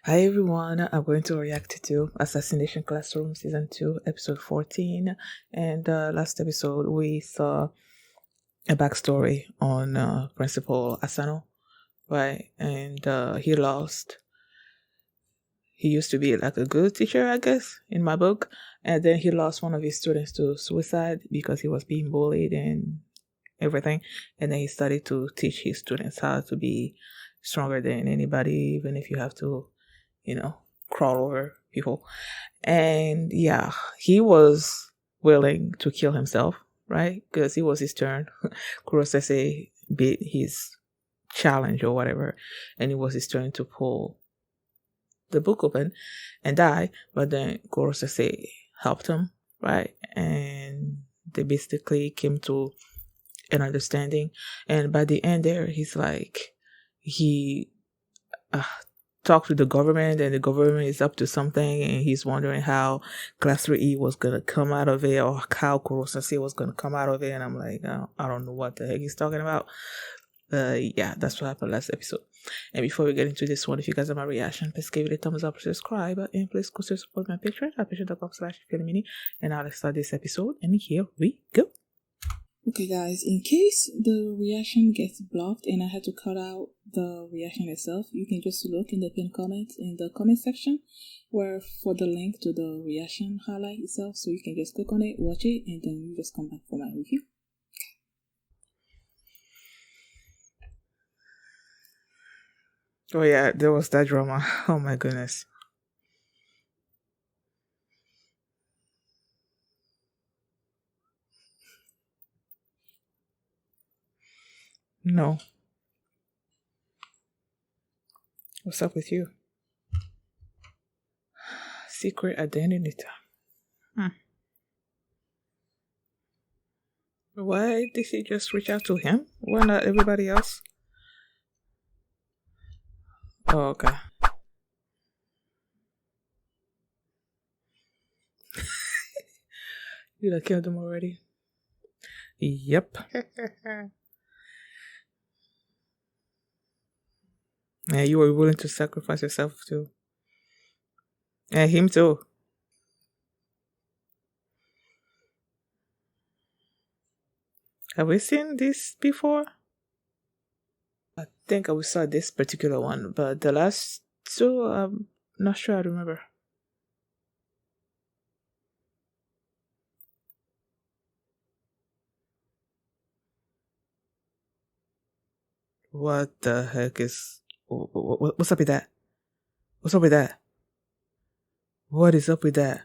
Hi everyone, I'm going to react to Assassination Classroom Season 2, Episode 14. And last episode, we saw a backstory on Principal Asano, right? And he lost. He used to be like a good teacher, I guess, in my book. And then he lost one of his students to suicide because he was being bullied and everything. And then he started to teach his students how to be stronger than anybody, even if you have to, crawl over people. And yeah, he was willing to kill himself, right? Because it was his turn. Kurosese beat his challenge or whatever, and it was his turn to pull the book open and die. But then Kurosese helped him, right? And they basically came to an understanding. And by the end, there, he's like, he uh, talked to the government, and the government is up to something, and he's wondering how Class 3E was going to come out of it, or how Kurosase was going to come out of it. And I'm like, I don't know what the heck he's talking about. Yeah, that's what happened last episode. And before we get into this one, if you guys have my reaction, please give it a thumbs up, subscribe, and please consider support my Patreon at patreon.com/mini. And now let's start this episode, and here we go. Okay guys, in case the reaction gets blocked and I had to cut out the reaction itself, you can just look in the pinned comment in the comment section where for the link to the reaction highlight itself, so you can just click on it, watch it, and then you just come back for my review. Oh yeah, there was that drama. Oh my goodness. No. What's up with you? Secret identity. Why did he just reach out to him? Why not everybody else? Oh, okay. You done killed him already? Yep. Yeah, you were willing to sacrifice yourself too. Yeah, him too. Have we seen this before? I think we saw this particular one, but the last two, I'm not sure I remember. What the heck is... What's up with that? What's up with that? What is up with that?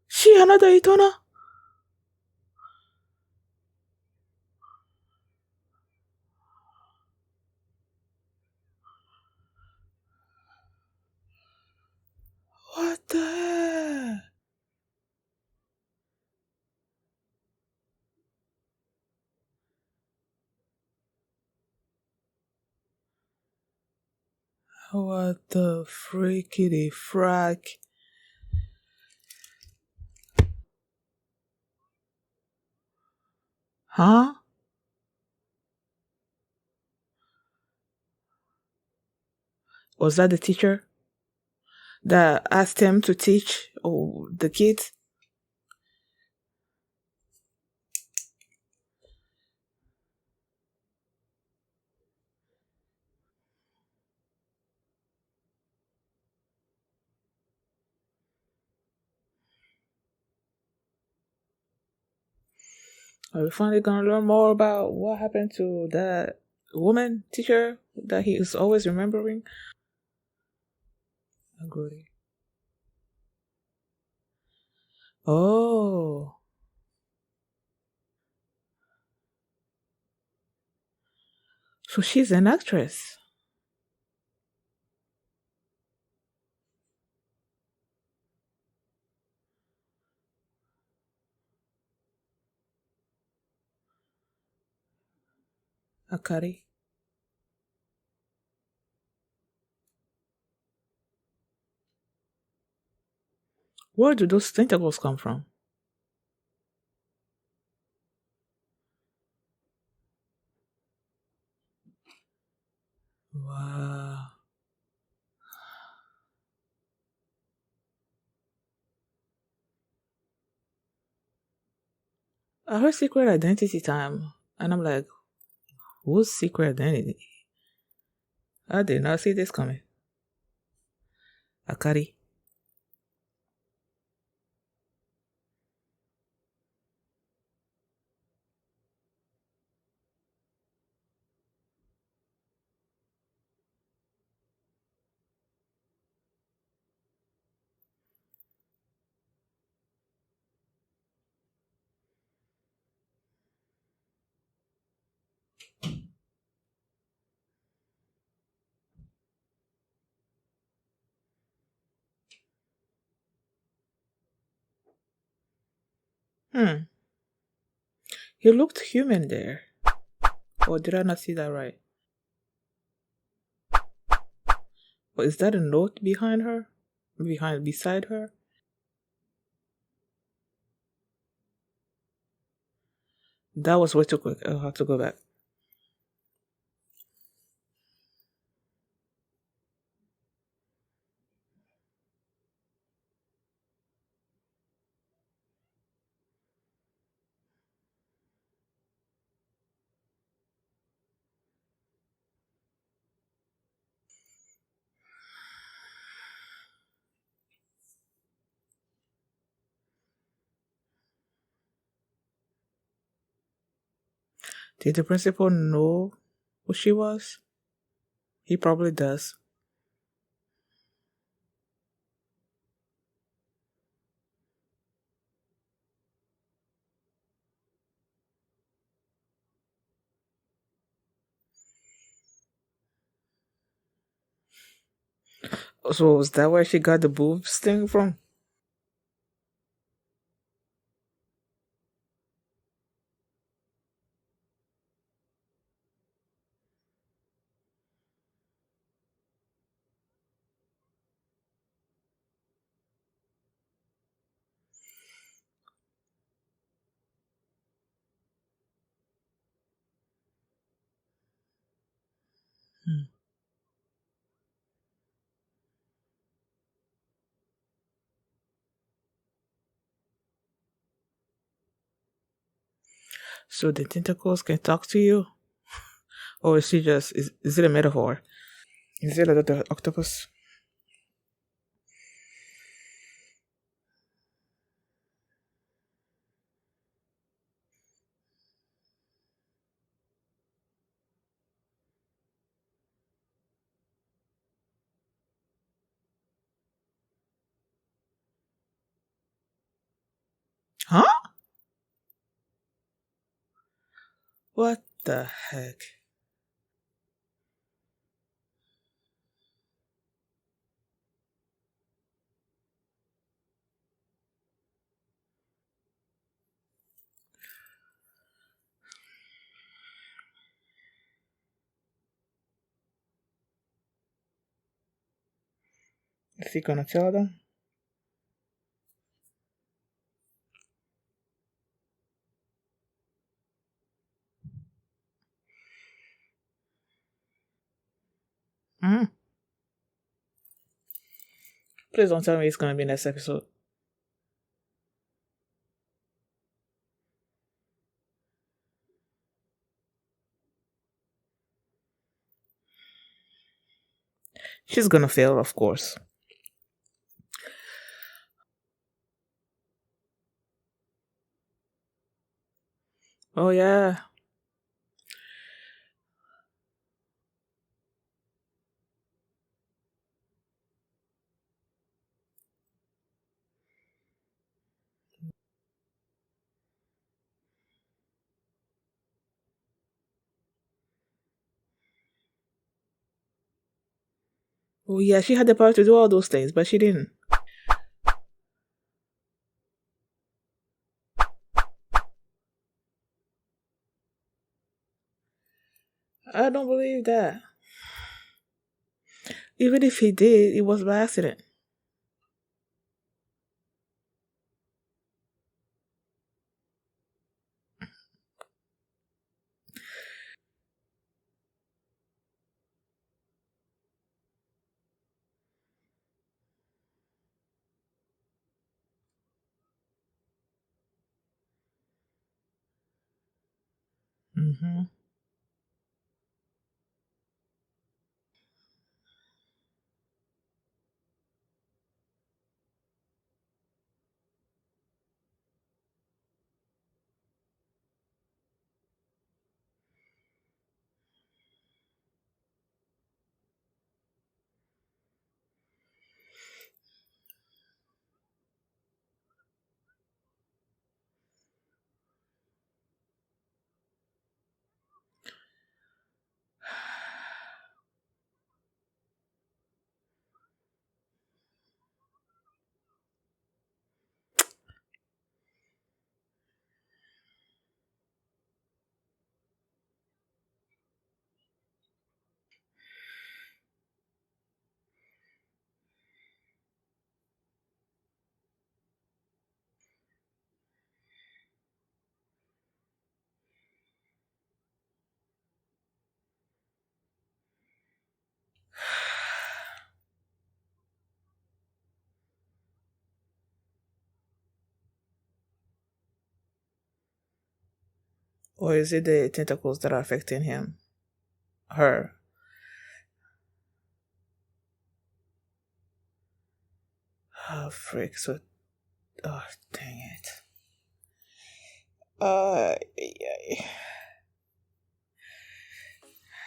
She another Itona? What the heck? What the freakity frack? Huh? Was that the teacher that asked him to teach the kids? Are we finally gonna learn more about what happened to that woman teacher that he is always remembering? Agree. Oh, so she's an actress. Akari. Where do those tentacles come from? Wow. I heard secret identity time, and I'm like, whose secret identity? I did not see this coming. Akari. Hmm. He looked human there. Or did I not see that right? But is that a note behind her? Beside her? That was way too quick. I'll have to go back. Did the principal know who she was? He probably does. So was that where she got the boobs thing from? Hmm. So the tentacles can talk to you? Or is she just is it a metaphor? Is it like the octopus? Huh? What the heck? Is he gonna tell them? Hmm. Please don't tell me it's gonna be next episode. She's gonna fail, of course. Oh yeah. Oh yeah, she had the power to do all those things, but she didn't. I don't believe that. Even if he did, it was by accident. Mm-hmm. Or is it the tentacles that are affecting him? Her. Oh, freak. So, oh, dang it.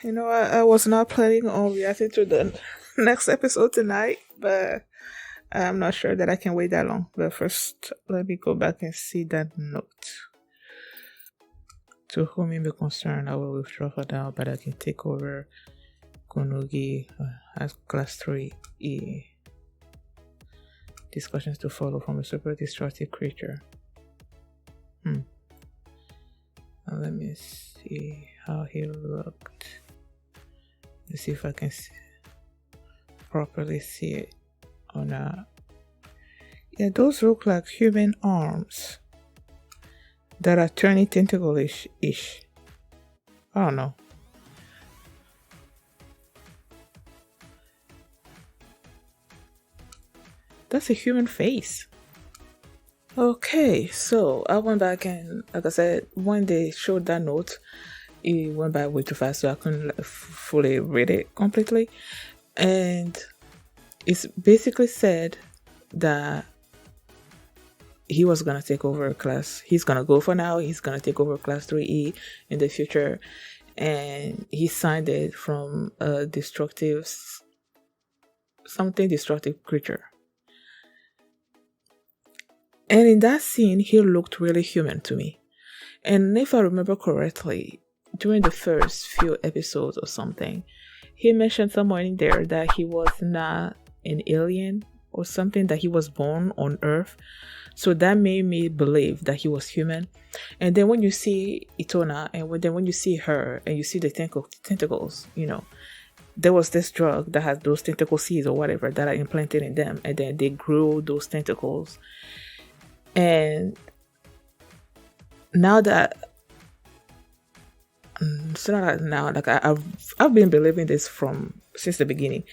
Yeah. I was not planning on reacting to the next episode tonight, but I'm not sure that I can wait that long. But first, let me go back and see that note. To whom it may concern, I will withdraw for now, but I can take over Konogi as Class 3E. Discussions to follow from a super destructive creature. Now let me see how he looked. Let's see if I can properly see it or not. Yeah, those look like human arms that are turning tentacle-ish. I don't know. That's a human face. Okay, so I went back and, like I said, when they showed that note, it went by way too fast, so I couldn't fully read it completely. And it's basically said that he was gonna take over class. He's gonna go for now. He's gonna take over class 3E in the future, and he signed it from a something destructive creature. And in that scene, he looked really human to me. And if I remember correctly, during the first few episodes or something, he mentioned somewhere in there that he was not an alien or something, that he was born on Earth. So that made me believe that he was human. And then when you see Itona, and when you see her and you see the tentacles, there was this drug that has those tentacle seeds or whatever that are implanted in them, and then they grew those tentacles. And now that it's not like now, like I've been believing this since the beginning,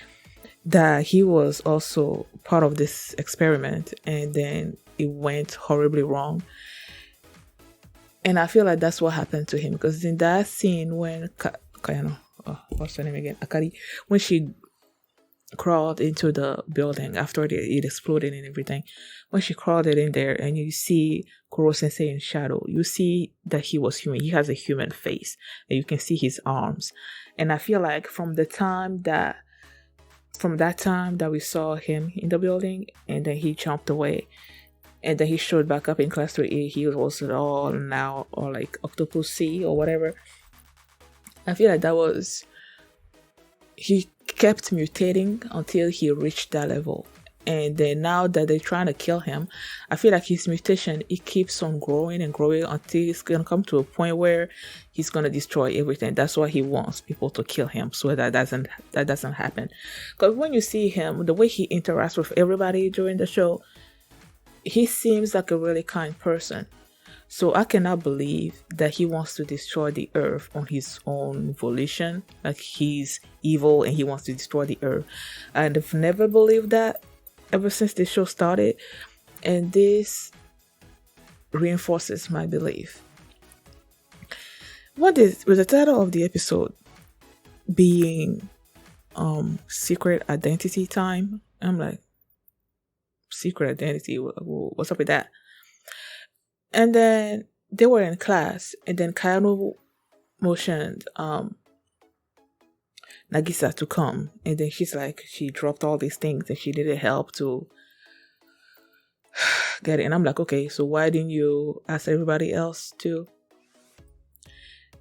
that he was also part of this experiment, and then it went horribly wrong. And I feel like that's what happened to him, because in that scene when what's her name again? Akari, when she crawled into the building after it exploded and everything, when she crawled it in there and you see Kuro Sensei in shadow, you see that he was human. He has a human face and you can see his arms. And I feel like from that time that we saw him in the building and then he jumped away and then he showed back up in class 3A, he was all now or like Octopus C or whatever. I feel like he kept mutating until he reached that level. And then now that they're trying to kill him, I feel like his mutation, it keeps on growing and growing until it's going to come to a point where he's going to destroy everything. That's why he wants people to kill him, so that doesn't happen. Because when you see him, the way he interacts with everybody during the show, he seems like a really kind person. So I cannot believe that he wants to destroy the earth on his own volition. Like he's evil and he wants to destroy the earth. I've never believed that ever since the show started. And this reinforces my belief. what is with the title of the episode being secret identity time? I'm like, secret identity, what's up with that? And then they were in class, and then Kayano motioned Nagisa to come, and then she's like, she dropped all these things and she needed help to get it. And I'm like, okay, so why didn't you ask everybody else to?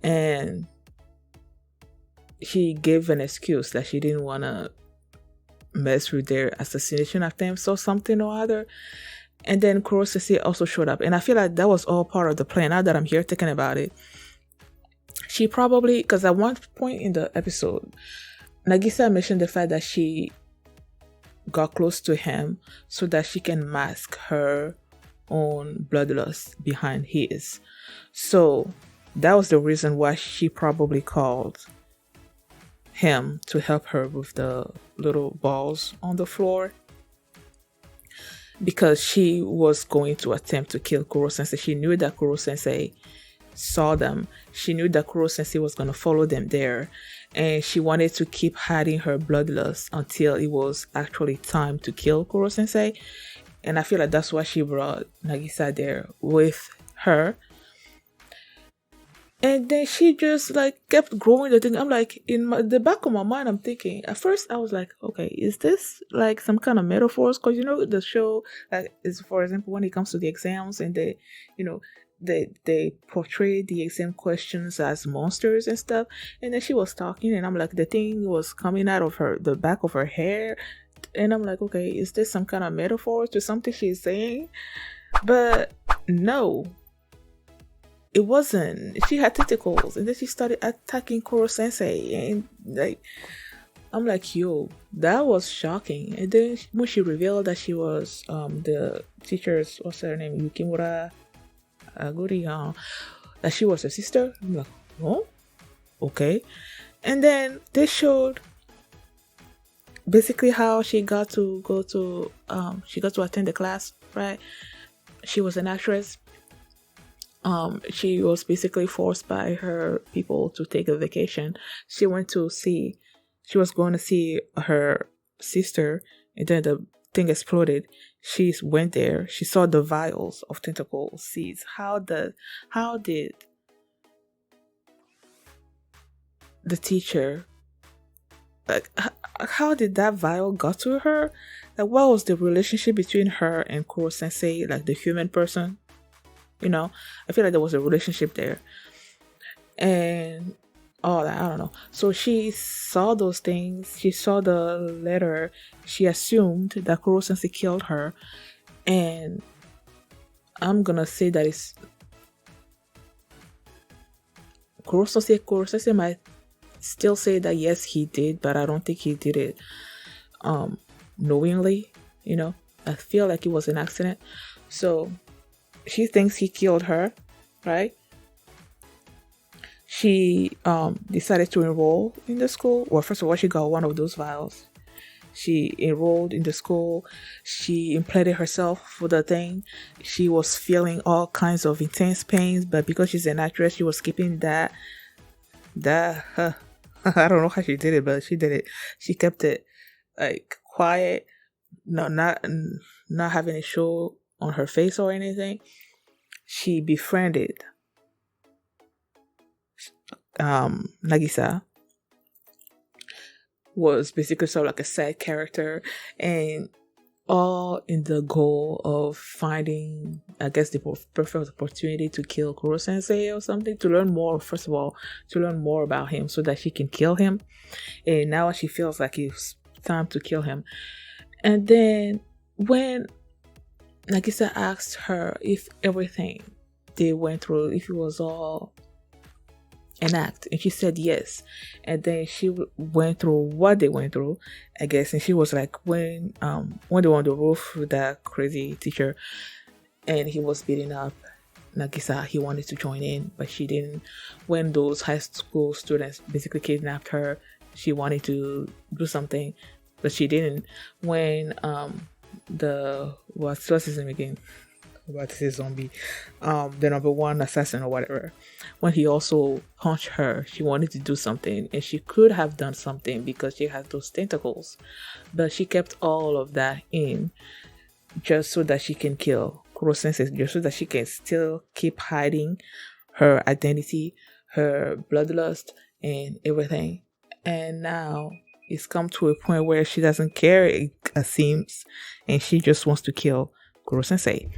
And she gave an excuse that she didn't want to mess with their assassination attempts or something or other. And then Kuro Sensei also showed up, and I feel like that was all part of the plan. Now that I'm here thinking about it, she probably, because at one point in the episode, Nagisa mentioned the fact that she got close to him so that she can mask her own bloodlust behind his. So that was the reason why she probably called him to help her with the little balls on the floor, because she was going to attempt to kill Kuro Sensei. She knew that Kuro Sensei saw them. She knew that Kuro Sensei was going to follow them there, and she wanted to keep hiding her bloodlust until it was actually time to kill Kuro Sensei. And I feel like that's why she brought Nagisa there with her. And then she just like kept growing the thing. I'm like, the back of my mind, I'm thinking, at first I was like, okay, is this like some kind of metaphors? Because, you know, the show is, for example, when it comes to the exams, and they, you know, they portray the exam questions as monsters and stuff. And then she was talking, and I'm like, the thing was coming out of the back of her hair. And I'm like, okay, is this some kind of metaphor to something she's saying? But no, it wasn't. She had tentacles, and then she started attacking Kuro Sensei, and like, I'm like, yo, that was shocking. And then when she revealed that she was the teacher's, what's her name, Yukimura Aguri, that she was her sister, I'm like, oh, okay. And then they showed basically how she got to go to she got to attend the class, right? She was an actress. She was basically forced by her people to take a vacation. She was going to see her sister, and then the thing exploded. She went there. She saw the vials of tentacle seeds. How did the teacher, like, how did that vial got to her? Like, what was the relationship between her and Kuro Sensei, like the human person? You know, I feel like there was a relationship there, and all that, I don't know. So she saw those things. She saw the letter. She assumed that Kuro Sensei killed her, and I'm gonna say that it's Kuro Sensei. Kuro Sensei might still say that yes, he did, but I don't think he did it knowingly. You know, I feel like it was an accident. So she thinks he killed her, right? She decided to enroll in the school. Well, first of all, she got one of those vials. She enrolled in the school. She implanted herself for the thing. She was feeling all kinds of intense pains, but because she's an actress, she was keeping that I don't know how she did it, but she did it. She kept it like quiet, not having it show on her face or anything. She befriended Nagisa, was basically sort of like a side character, and all in the goal of finding, I guess, the perfect opportunity to kill Kuro Sensei or something, to learn more, first of all, to learn more about him so that she can kill him. And now she feels like it's time to kill him. And then when Nagisa asked her if everything they went through, if it was all an act, and she said yes. And then she went through what they went through, I guess. And she was like, when they were on the roof with that crazy teacher, and he was beating up Nagisa, he wanted to join in, but she didn't. When those high school students basically kidnapped her, she wanted to do something, but she didn't. When what's his name again? about to say zombie, the number one assassin or whatever, when he also punched her, she wanted to do something and she could have done something because she has those tentacles, but she kept all of that in just so that she can kill Kuro Sensei, just so that she can still keep hiding her identity, her bloodlust, and everything. And now it's come to a point where she doesn't care, it seems, and she just wants to kill Kuro Sensei.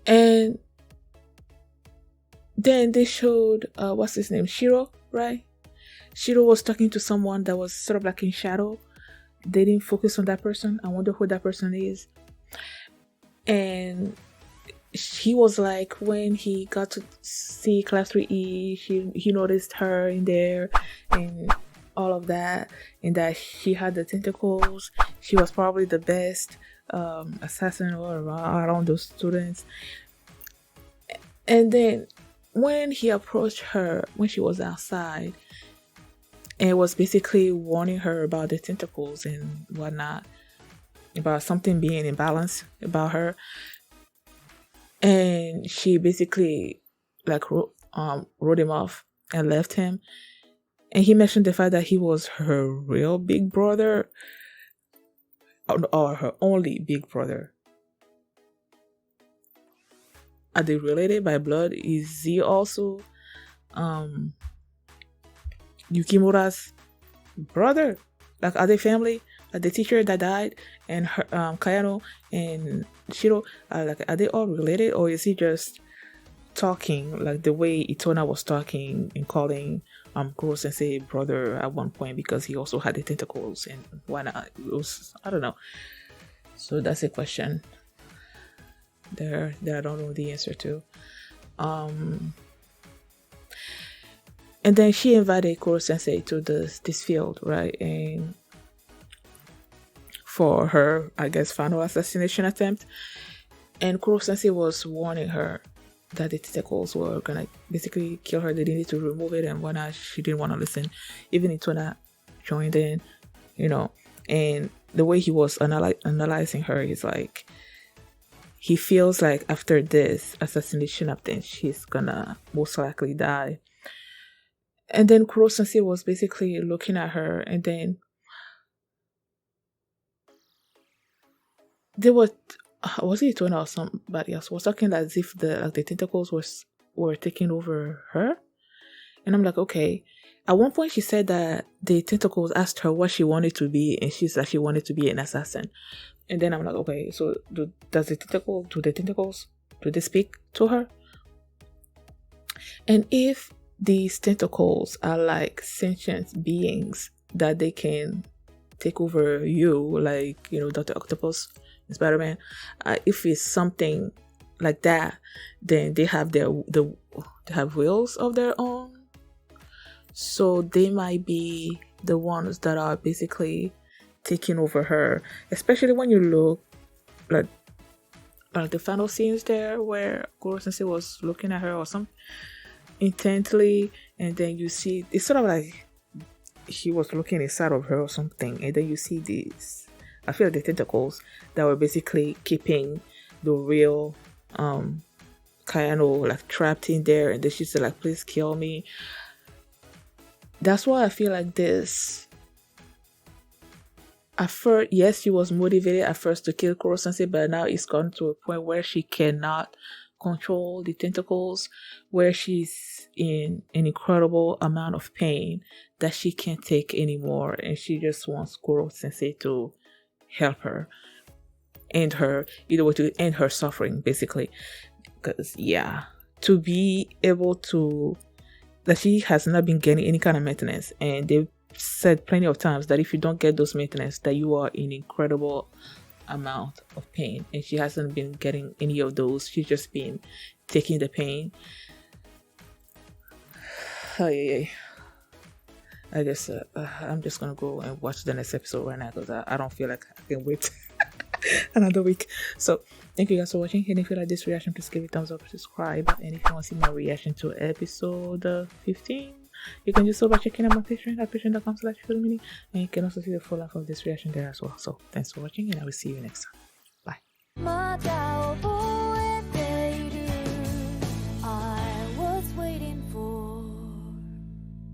And then they showed what's his name, Shiro, right? Shiro was talking to someone that was sort of like in shadow. They didn't focus on that person. I wonder who that person is. And he was like, when he got to see Class 3E, he noticed her in there and all of that, and that she had the tentacles. She was probably the best assassin around those students. And then when he approached her when she was outside and was basically warning her about the tentacles and whatnot, about something being imbalanced about her, and she basically like wrote him off and left him, and he mentioned the fact that he was her real big brother or her only big brother. Are they related by blood? Is he also Yukimura's brother? Like, are they family? Like the teacher that died and her, Kayano and Shiro, are they all related, or is he just talking like the way Itona was talking and calling Kuro Sensei brother at one point because he also had the tentacles and why not? It was, I don't know. So that's a question there that I don't know the answer to. And then she invited Kuro Sensei to this field, right? And for her, I guess, final assassination attempt. And Kuro Sensei was warning her that the tentacles were gonna basically kill her. They needed to remove it and whatnot. She didn't want to listen. Even Itona joined in, and the way he was analyzing her is like, he feels like after this assassination attempt, she's gonna most likely die. And then Kuro Sensei was basically looking at her, and then there was it Itona or somebody else was talking as if the tentacles were taking over her. And I'm like, okay. At one point she said that the tentacles asked her what she wanted to be, and she said she wanted to be an assassin. And then I'm like, okay, so do the tentacles speak to her? And if these tentacles are like sentient beings that they can take over you, like, Dr. Octopus in Spider-Man, if it's something like that, then they have they have wills of their own. So they might be the ones that are basically taking over her, especially when you look like the final scenes there where Kuro Sensei was looking at her or something intently, and then you see it's sort of like he was looking inside of her or something, and then you see these, I feel like the tentacles that were basically keeping the real Kayano like trapped in there, and then she said like, please kill me. That's why I feel like this. At first, yes, she was motivated at first to kill Kuro Sensei, but now it's gone to a point where she cannot control the tentacles, where she's in an incredible amount of pain that she can't take anymore, and she just wants Kuro Sensei to help her, end her, either way to end her suffering, basically. Because to be able to, that she has not been getting any kind of maintenance, and they've said plenty of times that if you don't get those maintenance, that you are in incredible amount of pain, and she hasn't been getting any of those. She's just been taking the pain. I guess I'm just gonna go and watch the next episode right now because I don't feel like I can wait another week. So thank you guys for watching, and if you like this reaction, please give it a thumbs up, subscribe, and if you want to see my reaction to episode 15, you can do so by checking out my Patreon at patreon.com/filmmini, and you can also see the full length of this reaction there as well. So thanks for watching, and I will see you next time. Bye. まだ